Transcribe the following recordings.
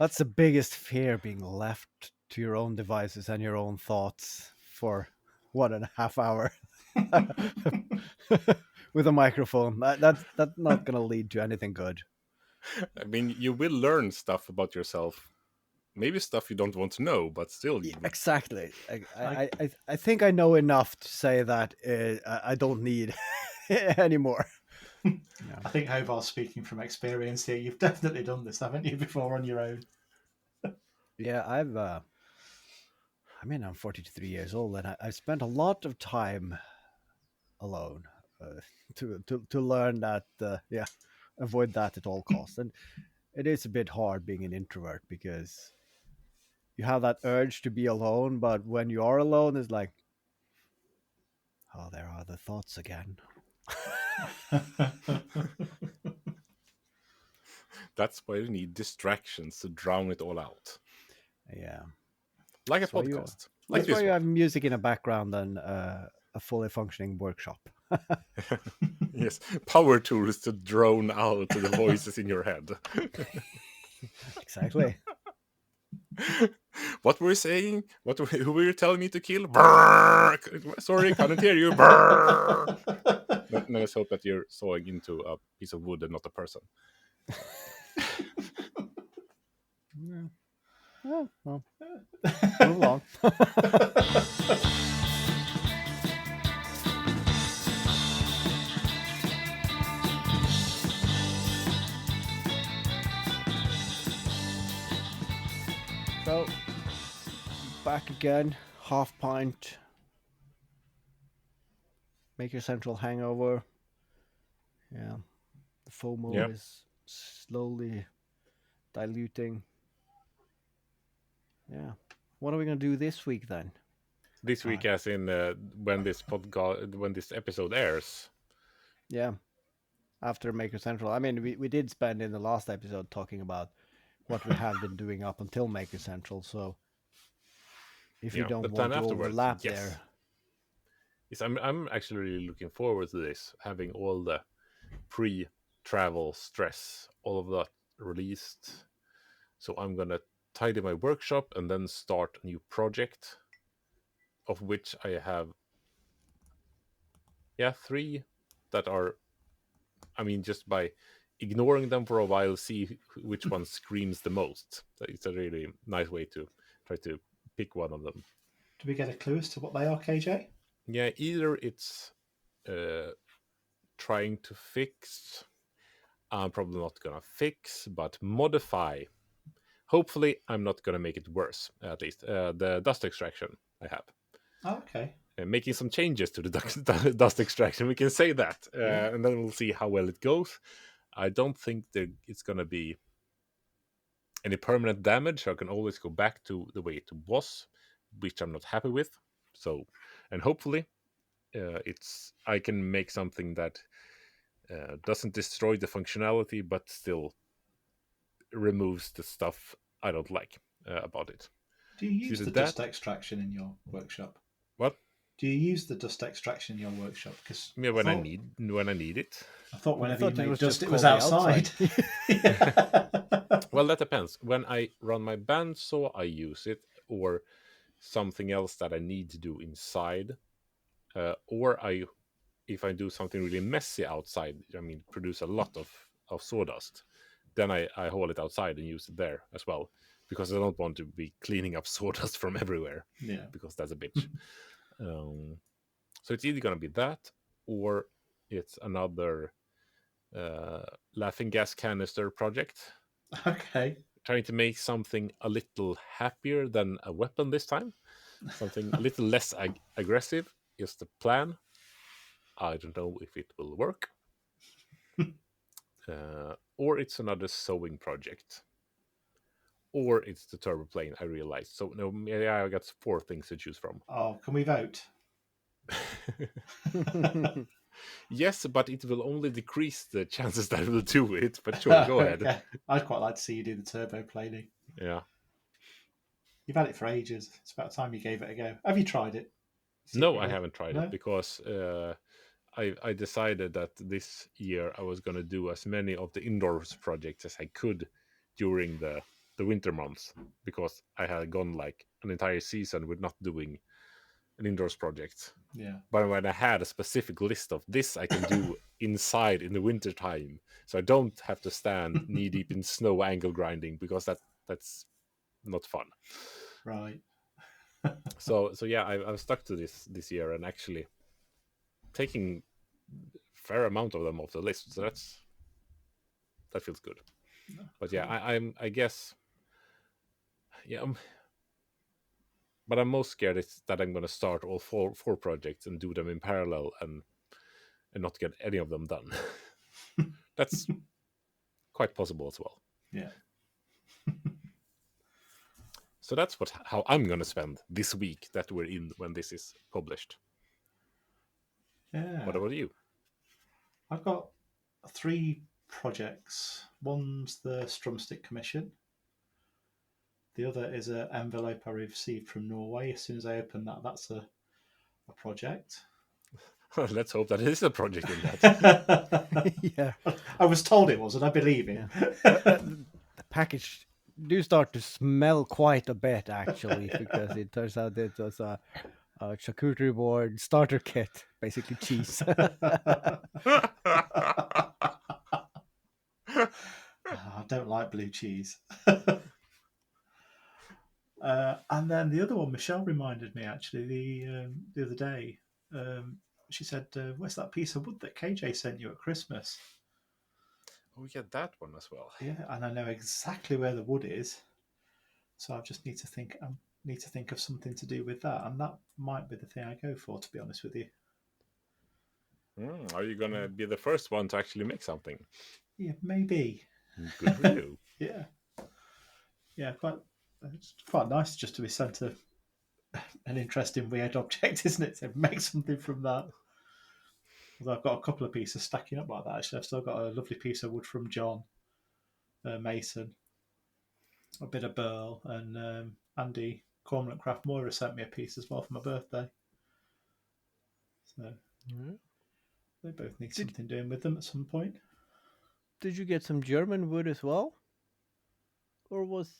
That's the biggest fear, being left to your own devices and your own thoughts for 1.5 hours with a microphone. That's not going to lead to anything good. I mean, you will learn stuff about yourself. Maybe stuff you don't want to know, but still you Yeah, will. exactly. I think I know enough to say that I don't need anymore. I think Haavard's speaking from experience here. You've definitely done this, haven't you, before on your own? Yeah, I'm 43 years old, and I've spent a lot of time alone to learn that. Avoid that at all costs. And it is a bit hard being an introvert because you have that urge to be alone, but when you are alone, it's like, oh, there are the thoughts again. That's why you need distractions to drown it all out. Yeah, Like that's a why podcast. Like that's why this you one. have music in a background and a fully functioning workshop. Yes. Power tools to drone out the voices in your head. Exactly. What were you saying? Who were you telling me to kill? Brrr! Sorry, can't hear you. Brrr! Let's hope that you're sawing into a piece of wood and not a person. Yeah. Oh, well, move along. So, back again, half pint. Make your central hangover. Yeah, the FOMO Yeah. is slowly diluting. Yeah. What are we gonna do this week then? This week, as in when this episode airs. Yeah, after Maker Central. I mean, we did spend in the last episode talking about what we have been doing up until Maker Central. So if you Yeah, the don't plan want to afterwards. overlap Yes. there, Yes, I'm actually really looking forward to this, having all the pre-travel stress, all of that released. So I'm gonna tidy my workshop and then start a new project, of which I have, 3 that are. I mean, just by ignoring them for a while, see which one screams the most. So it's a really nice way to try to pick one of them. Do we get a clue as to what they are, KJ? Yeah, either it's trying to fix. I'm probably not gonna fix, but modify. Hopefully, I'm not gonna make it worse. At least the dust extraction I have. Oh, okay. Making some changes to the dust extraction. We can say that, and then we'll see how well it goes. I don't think it's gonna be any permanent damage. I can always go back to the way it was, which I'm not happy with. So, and hopefully, I can make something that doesn't destroy the functionality, but still removes the stuff I don't like about it. Do you use So the dust extraction in your workshop? What? Do you use the dust extraction in your workshop? Because Yeah, when I need it. I thought whenever you made dust, just it was called the outside. Well, that depends. When I run my bandsaw, I use it, or something else that I need to do inside, or if I do something really messy outside, I mean, produce a lot of sawdust, then I haul it outside and use it there as well, because I don't want to be cleaning up sawdust from everywhere. Yeah. Because that's a bitch. So it's either going to be that, or it's another laughing gas canister project. Okay. Trying to make something a little happier than a weapon this time. Something a little less aggressive is the plan. I don't know if it will work. Or it's another sewing project. Or it's the turbo plane, I realized. So no, I got 4 things to choose from. Oh, can we vote? Yes, but it will only decrease the chances that I will do it. But sure, go ahead. Okay. I'd quite like to see you do the turbo planing. Yeah. You've had it for ages. It's about time you gave it a go. Have you tried it? No, I Secretly? haven't tried No? it because I decided that this year I was going to do as many of the indoors projects as I could during the the winter months because I had gone like an entire season with not doing an indoors project. Yeah. But when I had a specific list of this I can do inside in the winter time, so I don't have to stand knee deep in snow angle grinding, because that's not fun. Right. So yeah, I've stuck to this year and actually taking fair amount of them off the list. So that feels good. But yeah, I guess, yeah. But I'm most scared is that I'm going to start all four projects and do them in parallel and not get any of them done. That's quite possible as well. Yeah. So that's how I'm going to spend this week that we're in when this is published. Yeah. What about you? I've got 3 projects. One's the Strumstick Commission. The other is an envelope I received from Norway. As soon as I open that, that's a project. Let's hope that it is a project in that. Yeah. I was told it was, and I believe it. The package do start to smell quite a bit, actually, because it turns out it was a charcuterie board starter kit, basically cheese. I don't like blue cheese. And then the other one, Michelle reminded me actually the other day. She said, "Where's that piece of wood that KJ sent you at Christmas?" Oh yeah, that one as well. Yeah, and I know exactly where the wood is, so I just need to think. Need to think of something to do with that, and that might be the thing I go for. To be honest with you. Are you gonna be the first one to actually make something? Yeah, maybe. Good for you. Yeah, yeah, it's quite nice just to be sent an interesting weird object, isn't it? To make something from that. Although I've got a couple of pieces stacking up like that. Actually, I've still got a lovely piece of wood from John Mason, a bit of burl, and Andy Cormorant Craft Moira sent me a piece as well for my birthday. So they both need something doing with them at some point. Did you get some German wood as well? Or was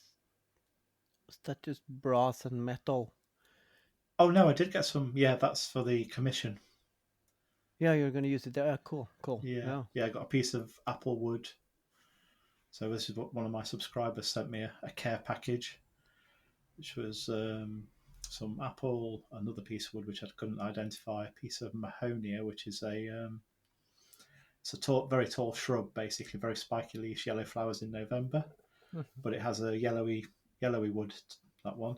that just brass and metal? Oh no, I did get some. Yeah, that's for the commission. Yeah, you're going to use it there. Cool. Yeah, I got a piece of apple wood. So this is what one of my subscribers sent me, a care package, which was some apple, another piece of wood which I couldn't identify, a piece of mahonia, which is it's a very tall shrub, basically very spiky leaves, yellow flowers in November, but it has a yellowy wood, that one,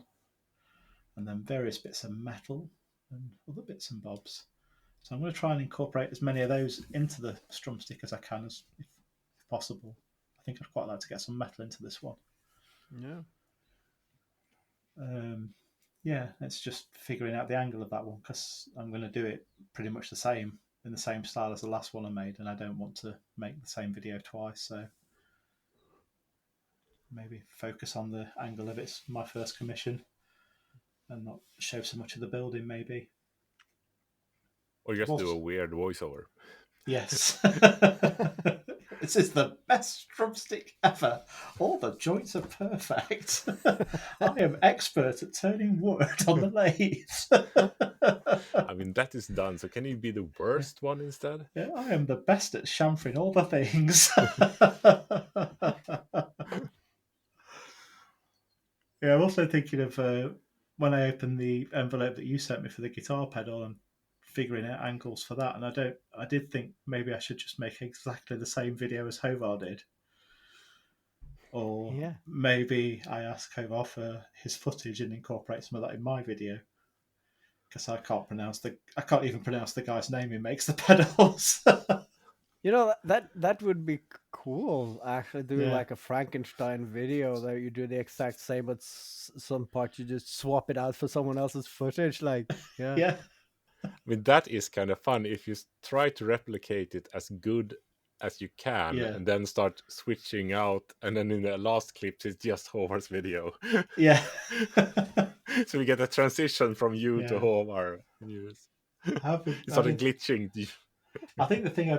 and then various bits of metal and other bits and bobs. So I'm going to try and incorporate as many of those into the Strumstick as I can, if possible. I think I'd quite like to get some metal into this one. Yeah. Yeah, it's just figuring out the angle of that one, because I'm going to do it pretty much the same, in the same style as the last one I made, and I don't want to make the same video twice, so maybe focus on the angle of it's my first commission and not show so much of the building, maybe. Or just do a weird voiceover. Yes. This is the best drumstick ever. All the joints are perfect. I am expert at turning wood on the lathe. I mean, that is done. So can you be the worst one instead? Yeah, I am the best at chamfering all the things. Yeah, I'm also thinking of when I opened the envelope that you sent me for the guitar pedal and figuring out angles for that, and I did think maybe I should just make exactly the same video as Haavard did, or maybe I ask Haavard for his footage and incorporate some of that in my video, because I can't even pronounce the guy's name who makes the pedals. You know, that would be cool, actually, doing like a Frankenstein video that you do the exact same, but some part you just swap it out for someone else's footage, like, Yeah. I mean, that is kind of fun if you try to replicate it as good as you can, and then start switching out, and then in the last clips it's just Haavard's video. Yeah. So we get a transition from you to Haavard. It's sort of glitching. I think the thing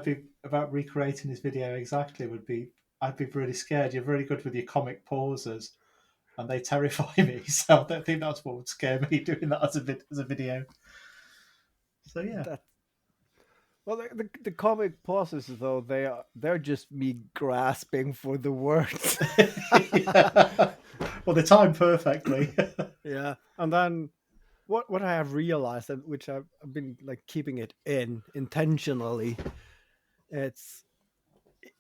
about recreating this video exactly would be, I'd be really scared. You're very good with your comic pauses. and they terrify me. So I don't think that's what would scare me doing that as a video. So yeah, That well, the comic pauses though they're just me grasping for the words. yeah. Well, they time perfectly. Yeah, and then what I have realized, and which I've been like keeping it in intentionally, it's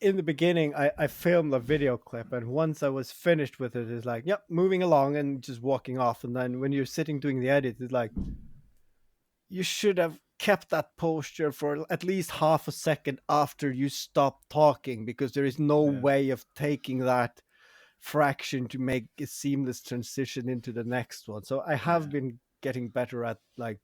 in the beginning I filmed a video clip, and once I was finished with it, it's like, yep, moving along and just walking off. And then when you're sitting doing the edit, it's like you should have kept that posture for at least half a second after you stop talking, because there is no Yeah. way of taking that fraction to make a seamless transition into the next one. So I have Yeah. been getting better at like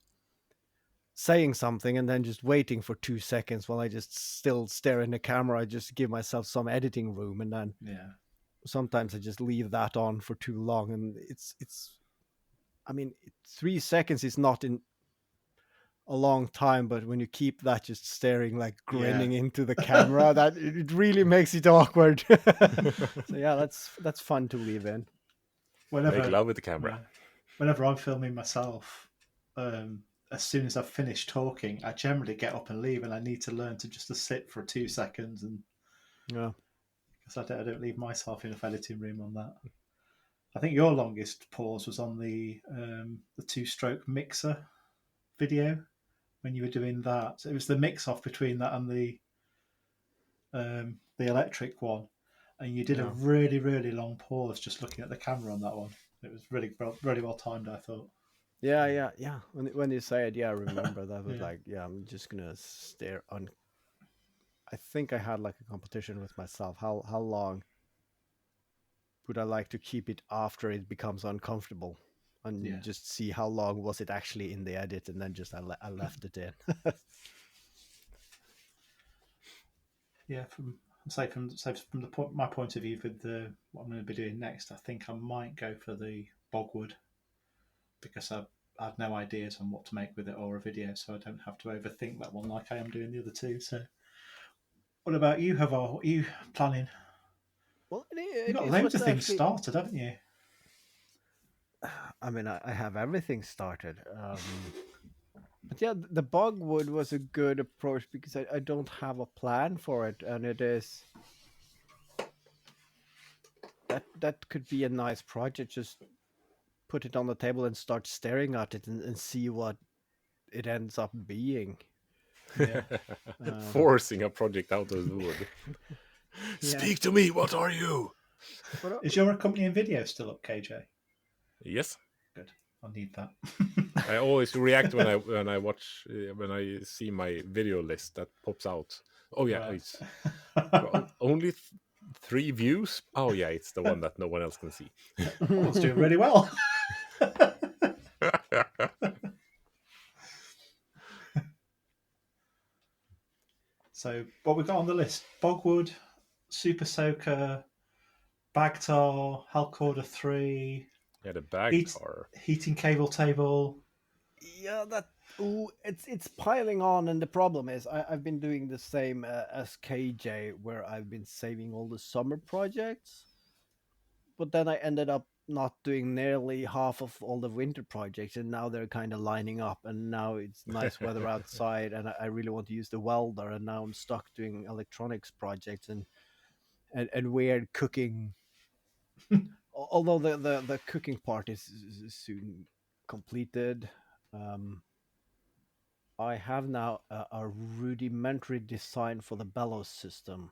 saying something and then just waiting for 2 seconds while I just still stare in the camera. I just give myself some editing room, and then Yeah. sometimes I just leave that on for too long. And it's I mean, 3 seconds is not in a long time, but when you keep that just staring, like Yeah. grinning into the camera, that it really makes it awkward. So yeah, that's fun to leave in. Make Whenever, love with the camera. yeah, whenever I'm filming myself, as soon as I've finished talking, I generally get up and leave, and I need to learn to just to sit for 2 seconds, and Yeah. because I don't leave myself enough editing room on that. I think your longest pause was on the 2-stroke mixer video when you were doing that. It was the mix off between that and the electric one, and you did a Yeah. really, really long pause just looking at the camera on that one. It was really well timed, I thought. Yeah. When you say it, yeah, I remember that was Yeah. like, yeah, I'm just gonna stare on. I think I had like a competition with myself. How long would I like to keep it after it becomes uncomfortable, and Yeah. just see how long was it actually in the edit, and then just I left it in. Yeah, from my point of view, with what I'm going to be doing next, I think I might go for the bogwood, because I have no ideas on what to make with it or a video, so I don't have to overthink that one like I am doing the other two. So, what about you, Haavard? What are you planning? Well, You've got it loads was of things actually. started, haven't you? I mean, I have everything started. But yeah, the bogwood was a good approach because I don't have a plan for it, and it is that could be a nice project. Just put it on the table and start staring at it, and see what it ends up being. Yeah. Forcing a project out of the wood. Yeah. Speak to me, what are you? But, Is your accompanying video still up, KJ? Yes. Good. I need that. I always react when I watch when I see my video list that pops out. Oh yeah, Right. it's only 3 views. Oh yeah, it's the one that no one else can see. That one's doing really well. So, what we got on the list: Bogwood, Super Soaker, Bagtar, Halcorder 3, Yeah, the bag heat, tar. heating cable table. yeah, that. Ooh, it's piling on, and the problem is I've been doing the same as KJ, where I've been saving all the summer projects, but then I ended up not doing nearly half of all the winter projects, and now they're kind of lining up, and now it's nice weather outside, and I really want to use the welder, and now I'm stuck doing electronics projects and weird cooking. Although the cooking part is soon completed. um I have now a rudimentary design for the bellows system,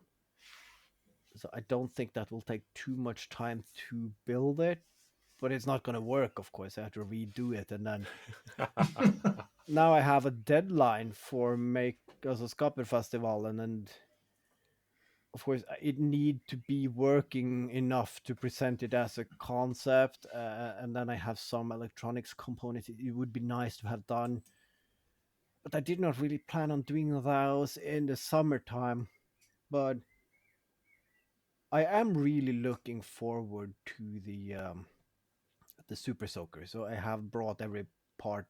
so I don't think that will take too much time to build it, but it's not going to work, of course. I have to redo it, and then now I have a deadline for make as a Skaper festival, and then of course it need to be working enough to present it as a concept, and then I have some electronics components it would be nice to have done, but I did not really plan on doing those in the summertime. But I am really looking forward to the Super Soaker. So I have brought every part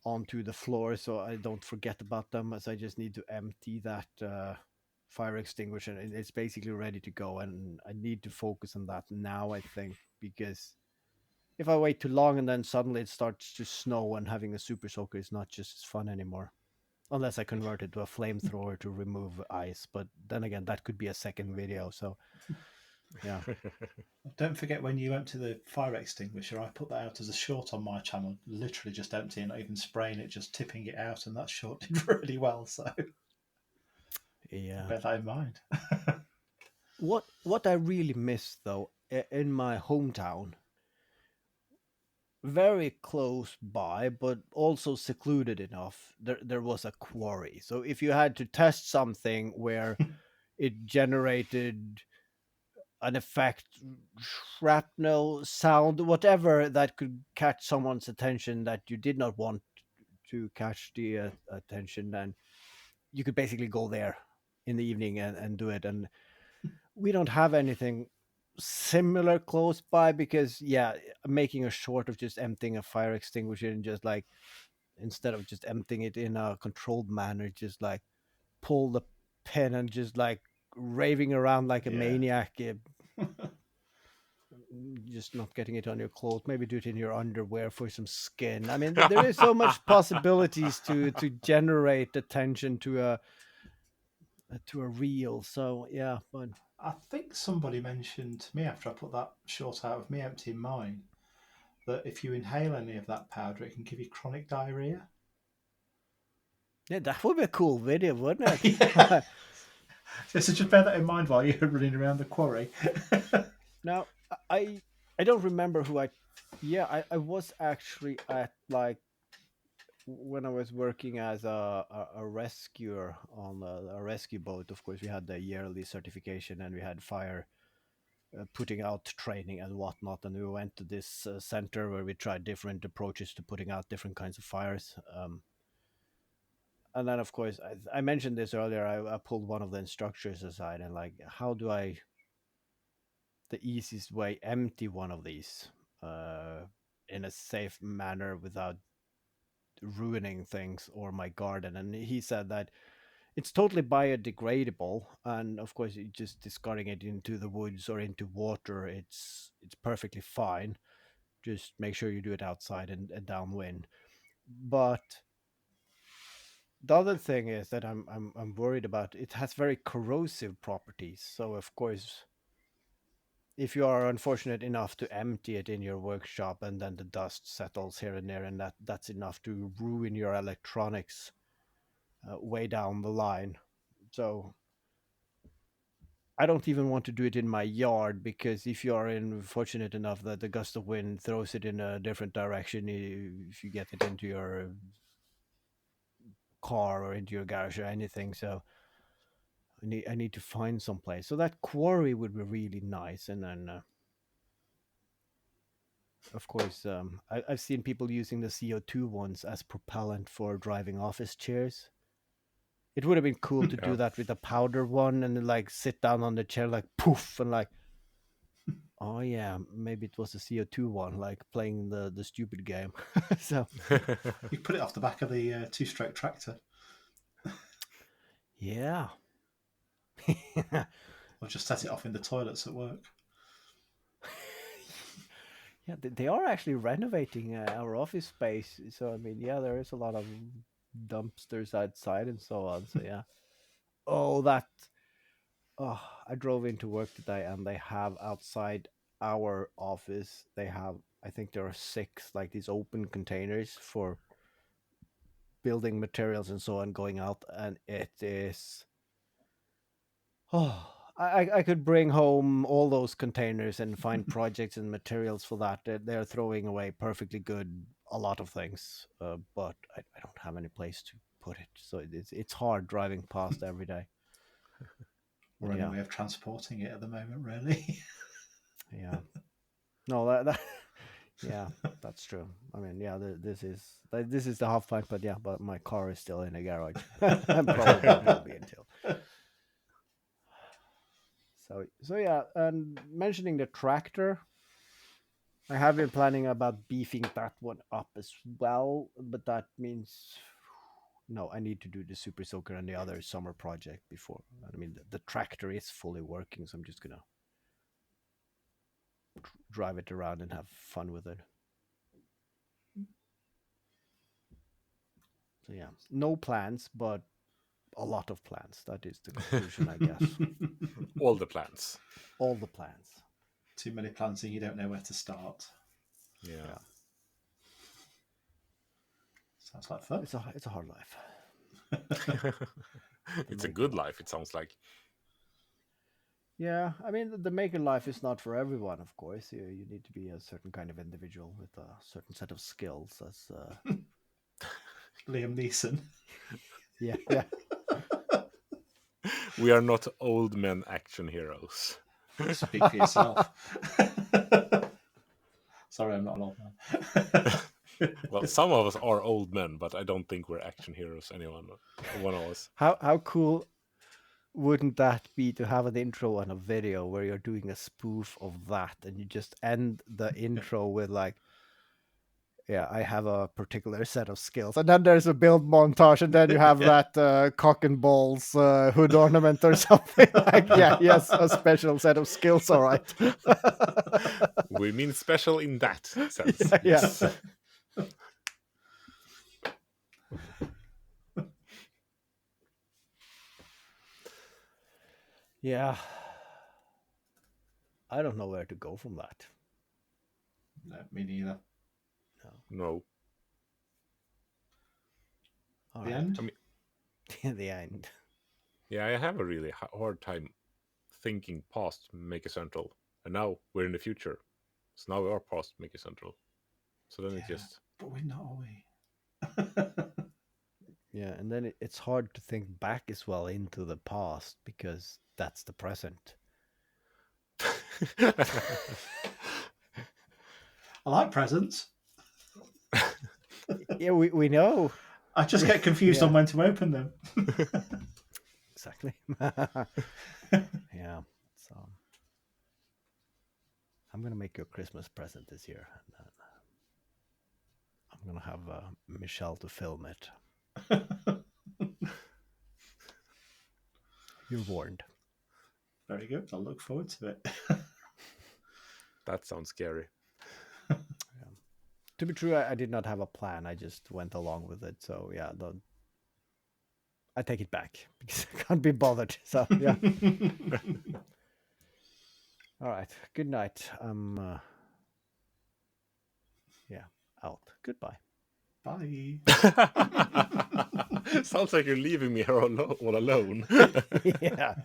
onto the floor, so I don't forget about them. As I just need to empty that fire extinguisher, and it's basically ready to go. And I need to focus on that now, I think, because if I wait too long and then suddenly it starts to snow and having a super soaker is not just as fun anymore. Unless I convert it to a flamethrower to remove ice, but then again, that could be a second video. So yeah, Don't forget when you empty the fire extinguisher, I put that out as a short on my channel, literally just emptying, not even spraying it, just tipping it out, and that short did really well. So yeah. bear that in mind. What I really miss though in my hometown, very close by, but also secluded enough, there was a quarry. So if you had to test something where it generated an effect, shrapnel, sound, whatever that could catch someone's attention that you did not want to catch the attention, then you could basically go there in the evening and do it. And we don't have anything similar close by because, yeah, making a short of just emptying a fire extinguisher and just like, instead of just emptying it in a controlled manner, just like pull the pin and just like raving around like a Yeah. maniac, just not getting it on your clothes. Maybe do it in your underwear for some skin. I mean, there is so much possibilities to generate attention to a reel. So yeah, but I think somebody mentioned to me after I put that short out of me emptying mine that if you inhale any of that powder, it can give you chronic diarrhea. yeah, that would be a cool video, wouldn't Yeah. it? So just bear that in mind while you're running around the quarry. Now, I don't remember who I. Yeah, I was actually at like when I was working as a rescuer on a rescue boat. Of course, we had the yearly certification and we had fire putting out training and whatnot. And we went to this center where we tried different approaches to putting out different kinds of fires. And then, of course, I mentioned this earlier. I pulled one of the instructors aside and like, how do I the easiest way empty one of these uh, in a safe manner without ruining things or my garden? And he said that it's totally biodegradable, and of course, just discarding it into the woods or into water, it's perfectly fine. Just make sure you do it outside and downwind. But the other thing is that I'm worried about. It has very corrosive properties, so of course if you are unfortunate enough to empty it in your workshop and then the dust settles here and there and that's enough to ruin your electronics way down the line. So I don't even want to do it in my yard because if you are fortunate enough that the gust of wind throws it in a different direction, if you get it into your car or into your garage or anything, so I need to find some place. So that quarry would be really nice, and then of course, I've seen people using the CO2 ones as propellant for driving office chairs. It would have been cool to do Yeah. that with a powder one and then, like sit down on the chair, like poof, and like, oh yeah, maybe it was a CO2 one, like playing the stupid game. So You put it off the back of the two-stroke tractor, yeah, or just set it off in the toilets at work. yeah, they are actually renovating our office space. So I mean, yeah, there is a lot of dumpsters outside and so on. So yeah. Oh, that Oh, I drove into work today and they have outside our office, they have, I think there are six like these open containers for building materials and so on going out. And it is, oh, I could bring home all those containers and find projects and materials for that. They're throwing away perfectly good, a lot of things, but I don't have any place to put it. So it's hard driving past every day. Or But any yeah, way of transporting it at the moment, really. yeah. No, that yeah, that's true. I mean, yeah, this is the half pipe, but yeah, but my car is still in the garage, and probably will be until. So yeah, and mentioning the tractor, I have been planning about beefing that one up as well, but that means no, I need to do the Super Soaker and the other summer project before. I mean, the tractor is fully working, so I'm just gonna drive it around and have fun with it. So yeah, no plans, but a lot of plans. That is the conclusion, I guess. All the plans. All the plans. Too many plans and you don't know where to start. Yeah. Sounds like fun. It's a hard life. It's a good life, it sounds like. Yeah, I mean, the maker life is not for everyone, of course. You need to be a certain kind of individual with a certain set of skills. As Liam Neeson. yeah. We are not old men action heroes. Speak for yourself. Sorry, I'm not an old man. Well, some of us are old men, but I don't think we're action heroes. One of us. How cool wouldn't that be to have an intro on a video where you're doing a spoof of that, and you just end the intro with like, yeah, I have a particular set of skills, and then there's a build montage, and then you have that cock and balls hood ornament or something. Like, yeah, yes, a special set of skills. All right. We mean special in that sense. Yeah. Yes. Yeah. I don't know where to go from that. No, me neither. No. All The right. end? I mean, The end. yeah, I have a really hard time thinking past Maker Central, and now we're in the future. So now we are past Maker Central. So then it just But we're not, are we? Yeah, and then it's hard to think back as well into the past because that's the present. I like presents. Yeah, we know. I just get confused on when to open them. Exactly. Yeah. So I'm gonna make you a Christmas present this year. And I'm gonna have Michelle to film it. You're warned. Very good. I'll look forward to it. that sounds scary. To be true, I did not have a plan. I just went along with it. So yeah, I take it back because I can't be bothered. So yeah. All right. Good night. Yeah, out. Goodbye. Bye. Sounds like you're leaving me here all alone. Yeah.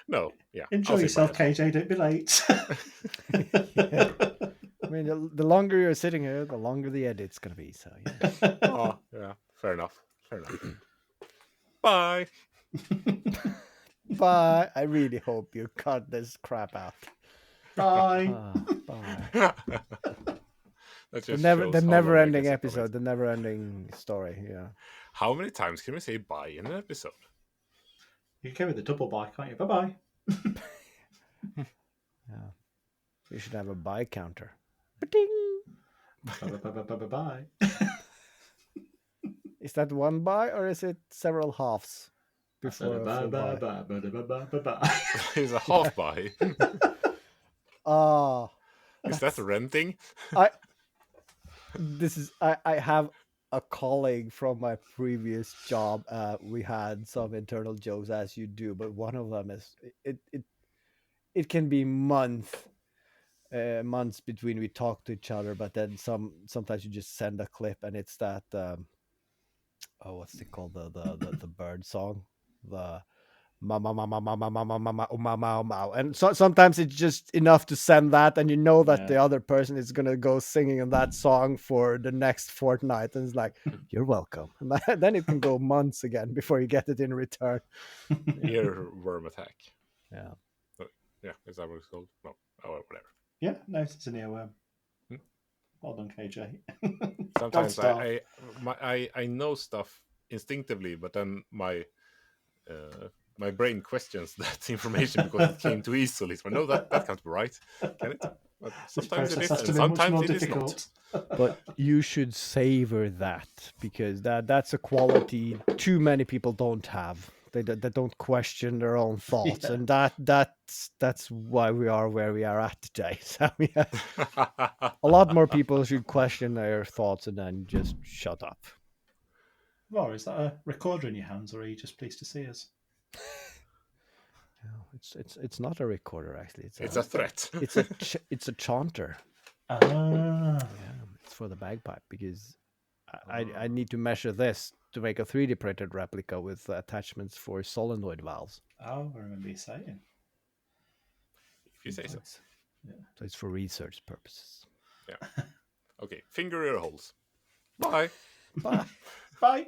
No, yeah. Enjoy yourself, KJ. Don't be late. Yeah. I mean, the longer you're sitting here, the longer the edit's gonna be. So yeah. Oh, yeah. Fair enough. Bye. Bye. I really hope you cut this crap out. Bye. Bye. That The just shows how long never-ending Maker Central episode, is. the never-ending story. Yeah. How many times can we say bye in an episode? You can go with the double bye, can't you? Bye-bye. Yeah. You should have a bye counter. Ba-ding! Bye-bye. Is that one bye or is it several halves before a full bye? Bye-bye. It's a half bye. Ah. Is that renting? I have a colleague from my previous job. We had some internal jokes as you do, but one of them is it can be months between we talk to each other, but then sometimes you just send a clip and it's that what's it called, the bird song, the ma ma ma ma ma ma ma ma ma ma ma ma ma, and so sometimes it's just enough to send that, and you know that the other person is gonna go singing in that song for the next fortnight, and it's like, you're welcome, and then it can go months again before you get it in return. Earworm attack. Yeah. Yeah, is that what it's called? No, oh, whatever. Yeah, no, it's an earworm. Well done, KJ. Sometimes I know stuff instinctively, but then my brain questions that information because it came too easily. So no, that can't be right, can it? But sometimes it is, and sometimes it is not. But you should savor that, because that's a quality too many people don't have. They don't question their own thoughts, Yeah. and that's why we are where we are at today. So yeah, a lot more people should question their thoughts and then just shut up. Laura, is that a recorder in your hands, or are you just pleased to see us? No, it's not a recorder actually. It's a threat. It's a chanter. Ah, Yeah, it's for the bagpipe, because I need to measure this to make a 3D printed replica with attachments for solenoid valves. oh, I remember you saying. If you say so. Nice. So it's for research purposes. Yeah. Okay. Finger ear holes. Bye. Bye. Bye.